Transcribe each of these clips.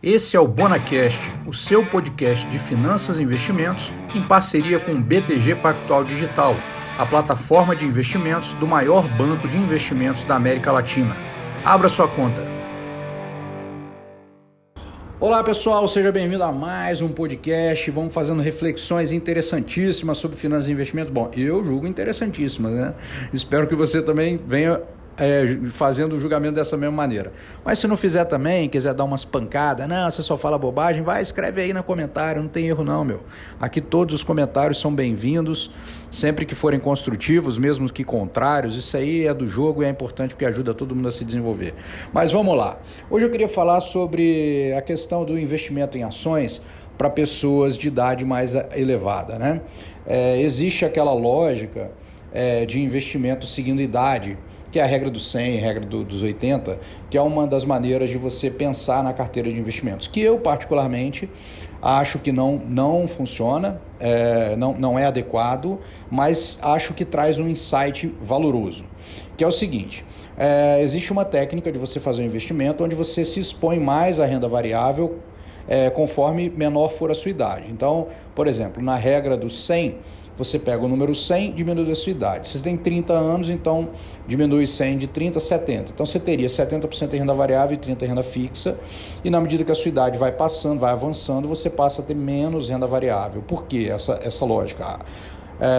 Esse é o BonaCast, o seu podcast de finanças e investimentos em parceria com o BTG Pactual Digital, a plataforma de investimentos do maior banco de investimentos da América Latina. Abra sua conta. Olá pessoal, seja bem-vindo a mais um podcast. Vamos fazendo reflexões interessantíssimas sobre finanças e investimentos. Bom, eu julgo interessantíssimas, né? Espero que você também venha fazendo o julgamento dessa mesma maneira. Mas se não fizer também, quiser dar umas pancadas, não, você só fala bobagem, vai, escreve aí no comentário, não tem erro não, meu. Aqui todos os comentários são bem-vindos, sempre que forem construtivos, mesmo que contrários, isso aí é do jogo e é importante porque ajuda todo mundo a se desenvolver. Mas vamos lá. Hoje eu queria falar sobre a questão do investimento em ações para pessoas de idade mais elevada, né? Existe aquela lógica de investimento seguindo idade, que é a regra dos 100, a regra dos 80, que é uma das maneiras de você pensar na carteira de investimentos, que eu particularmente acho que não funciona, não é adequado, mas acho que traz um insight valoroso, que é o seguinte: existe uma técnica de você fazer um investimento onde você se expõe mais à renda variável conforme menor for a sua idade. Então, por exemplo, na regra dos 100, você pega o número 100, diminui a sua idade. Você tem 30 anos, então diminui 100 de 30 a 70. Então você teria 70% em renda variável e 30% em renda fixa. E na medida que a sua idade vai passando, vai avançando, você passa a ter menos renda variável. Por quê essa lógica?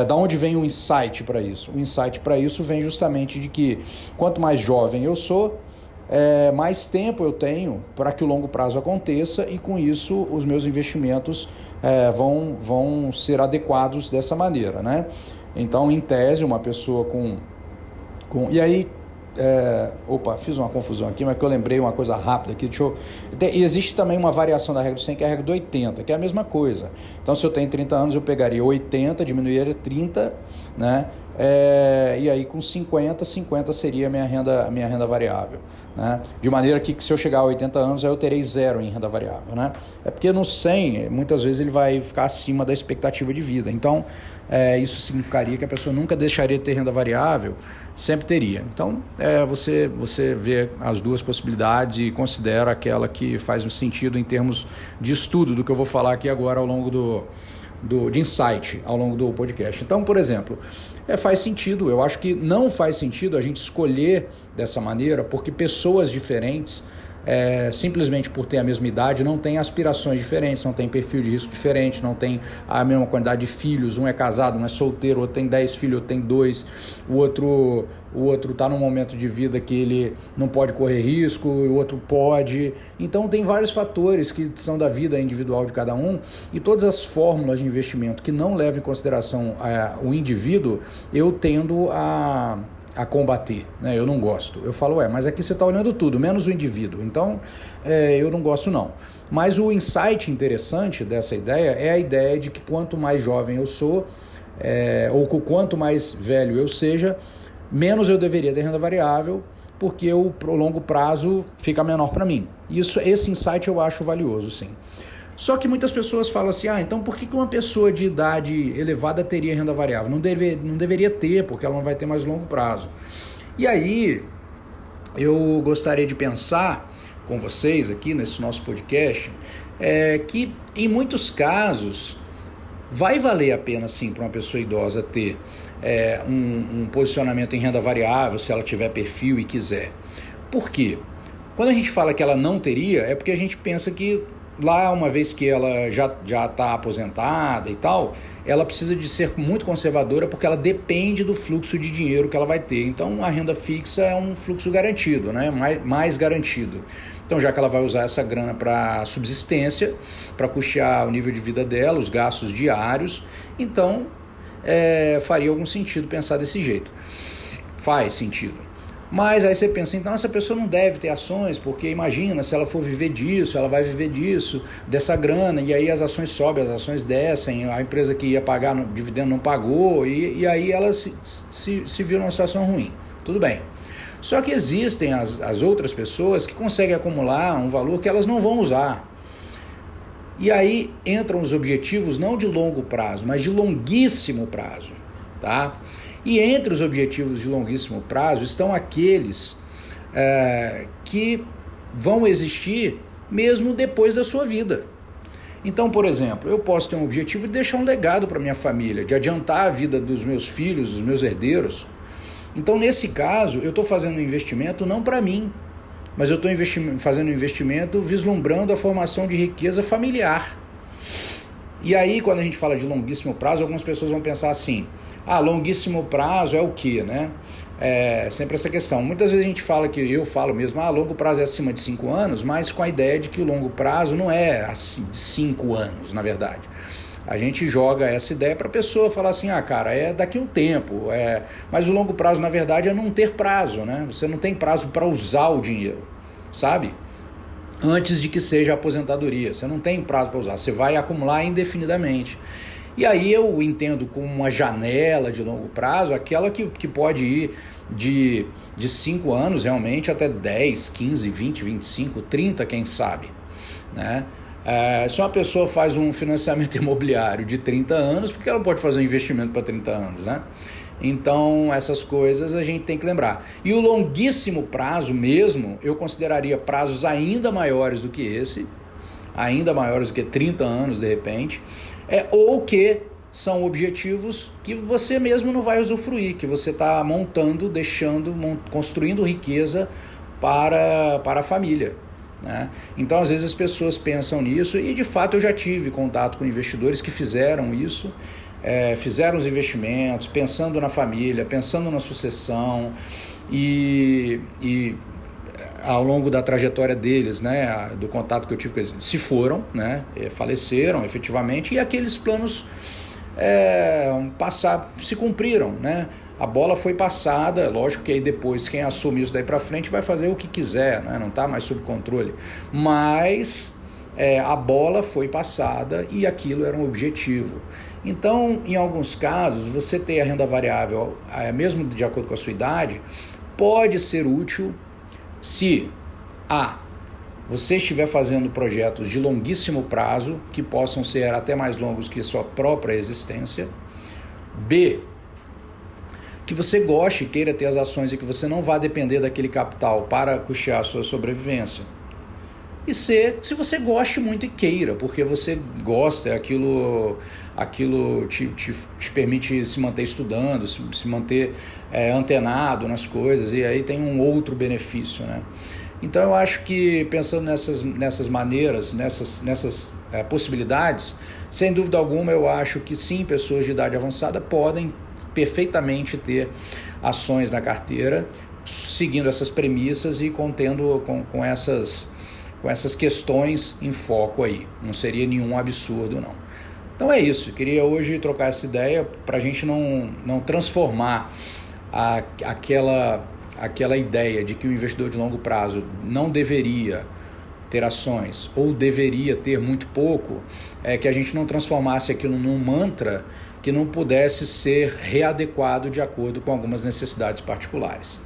Da onde vem o insight para isso? O insight para isso vem justamente de que quanto mais jovem eu sou, mais tempo eu tenho para que o longo prazo aconteça e com isso os meus investimentos vão ser adequados dessa maneira, né? Então, em tese, uma pessoa com... E aí, fiz uma confusão aqui, mas que eu lembrei uma coisa rápida aqui. E existe também uma variação da regra do 100, que é a regra do 80, que é a mesma coisa. Então, se eu tenho 30 anos, eu pegaria 80, diminuiria 30, né? E aí com 50 seria a minha renda variável, né? De maneira que se eu chegar a 80 anos eu terei zero em renda variável, né? É porque no 100 muitas vezes ele vai ficar acima da expectativa de vida, então isso significaria que a pessoa nunca deixaria de ter renda variável, sempre teria. Então você vê as duas possibilidades e considera aquela que faz sentido em termos de estudo do que eu vou falar aqui agora ao longo de insight ao longo do podcast. Então, por exemplo, faz sentido, eu acho que não faz sentido a gente escolher dessa maneira, porque pessoas diferentes, simplesmente por ter a mesma idade, não têm aspirações diferentes, não têm perfil de risco diferente, não tem a mesma quantidade de filhos, um é casado, um é solteiro, outro tem 10 filhos, outro tem 2, o outro está num momento de vida que ele não pode correr risco, o outro pode. Então tem vários fatores que são da vida individual de cada um, e todas as fórmulas de investimento que não levam em consideração o indivíduo, eu tendo a combater, né? Eu não gosto. Eu falo, mas aqui você está olhando tudo, menos o indivíduo. Então, eu não gosto não. Mas o insight interessante dessa ideia é a ideia de que quanto mais jovem eu sou, ou quanto mais velho eu seja, menos eu deveria ter renda variável, porque o longo prazo fica menor para mim. Esse insight eu acho valioso, sim. Só que muitas pessoas falam assim, então por que uma pessoa de idade elevada teria renda variável? Não deveria ter, porque ela não vai ter mais longo prazo. E aí, eu gostaria de pensar com vocês aqui nesse nosso podcast, que em muitos casos vai valer a pena sim para uma pessoa idosa ter um posicionamento em renda variável, se ela tiver perfil e quiser. Por quê? Quando a gente fala que ela não teria, é porque a gente pensa que lá, uma vez que ela já está aposentada e tal, ela precisa de ser muito conservadora porque ela depende do fluxo de dinheiro que ela vai ter. Então, a renda fixa é um fluxo garantido, né? mais garantido. Então, já que ela vai usar essa grana para subsistência, para custear o nível de vida dela, os gastos diários, então faria algum sentido pensar desse jeito. Faz sentido. Mas aí você pensa, então essa pessoa não deve ter ações, porque imagina, se ela for viver disso, ela vai viver disso, dessa grana, e aí as ações sobem, as ações descem, a empresa que ia pagar no dividendo não pagou, e aí ela se viu numa situação ruim. Tudo bem. Só que existem as outras pessoas que conseguem acumular um valor que elas não vão usar. E aí entram os objetivos não de longo prazo, mas de longuíssimo prazo, tá? E entre os objetivos de longuíssimo prazo estão aqueles que vão existir mesmo depois da sua vida. Então, por exemplo, eu posso ter um objetivo de deixar um legado para minha família, de adiantar a vida dos meus filhos, dos meus herdeiros. Então, nesse caso, eu estou fazendo um investimento não para mim, mas eu estou fazendo um investimento vislumbrando a formação de riqueza familiar. E aí, quando a gente fala de longuíssimo prazo, algumas pessoas vão pensar assim, longuíssimo prazo é o quê, né? É sempre essa questão. Muitas vezes a gente fala, que eu falo mesmo, longo prazo é acima de 5 anos, mas com a ideia de que o longo prazo não é assim de 5 anos, na verdade. A gente joga essa ideia para a pessoa falar assim, cara, é daqui a um tempo. Mas o longo prazo, na verdade, é não ter prazo, né? Você não tem prazo para usar o dinheiro, sabe? Antes de que seja a aposentadoria. Você não tem prazo para usar, você vai acumular indefinidamente. E aí eu entendo como uma janela de longo prazo, aquela que pode ir de 5 anos realmente até 10, 15, 20, 25, 30, quem sabe, né? Se uma pessoa faz um financiamento imobiliário de 30 anos, porque ela pode fazer um investimento para 30 anos, né? Então essas coisas a gente tem que lembrar. E o longuíssimo prazo mesmo, eu consideraria prazos ainda maiores do que esse, ainda maiores do que 30 anos de repente, ou que são objetivos que você mesmo não vai usufruir, que você está montando, construindo riqueza para a família, né? Então às vezes as pessoas pensam nisso, e de fato eu já tive contato com investidores que fizeram isso, fizeram os investimentos pensando na família, pensando na sucessão, e ao longo da trajetória deles, né, do contato que eu tive com eles, se foram, né, faleceram efetivamente, e aqueles planos se cumpriram, né? A bola foi passada, lógico que aí depois quem assume isso daí para frente vai fazer o que quiser, né? Não está mais sob controle, mas a bola foi passada e aquilo era um objetivo. Então, em alguns casos, você ter a renda variável, mesmo de acordo com a sua idade, pode ser útil se você estiver fazendo projetos de longuíssimo prazo, que possam ser até mais longos que sua própria existência. B, que você goste e queira ter as ações e que você não vá depender daquele capital para custear a sua sobrevivência. E C, se você goste muito e queira, porque você gosta, aquilo te permite se manter estudando, se manter antenado nas coisas, e aí tem um outro benefício, né? Então eu acho que pensando nessas maneiras, nessas possibilidades, sem dúvida alguma eu acho que sim, pessoas de idade avançada podem perfeitamente ter ações na carteira, seguindo essas premissas e contendo com essas questões em foco aí. Não seria nenhum absurdo, não. Então é isso, eu queria hoje trocar essa ideia para a gente não transformar aquela ideia de que o investidor de longo prazo não deveria ter ações ou deveria ter muito pouco, que a gente não transformasse aquilo num mantra que não pudesse ser readequado de acordo com algumas necessidades particulares.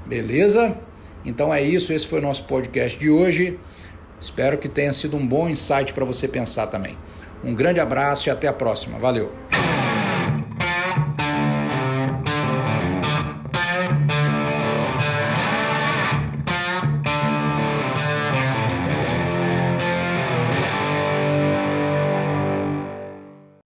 Beleza? Então é isso, esse foi o nosso podcast de hoje. Espero que tenha sido um bom insight para você pensar também. Um grande abraço e até a próxima. Valeu!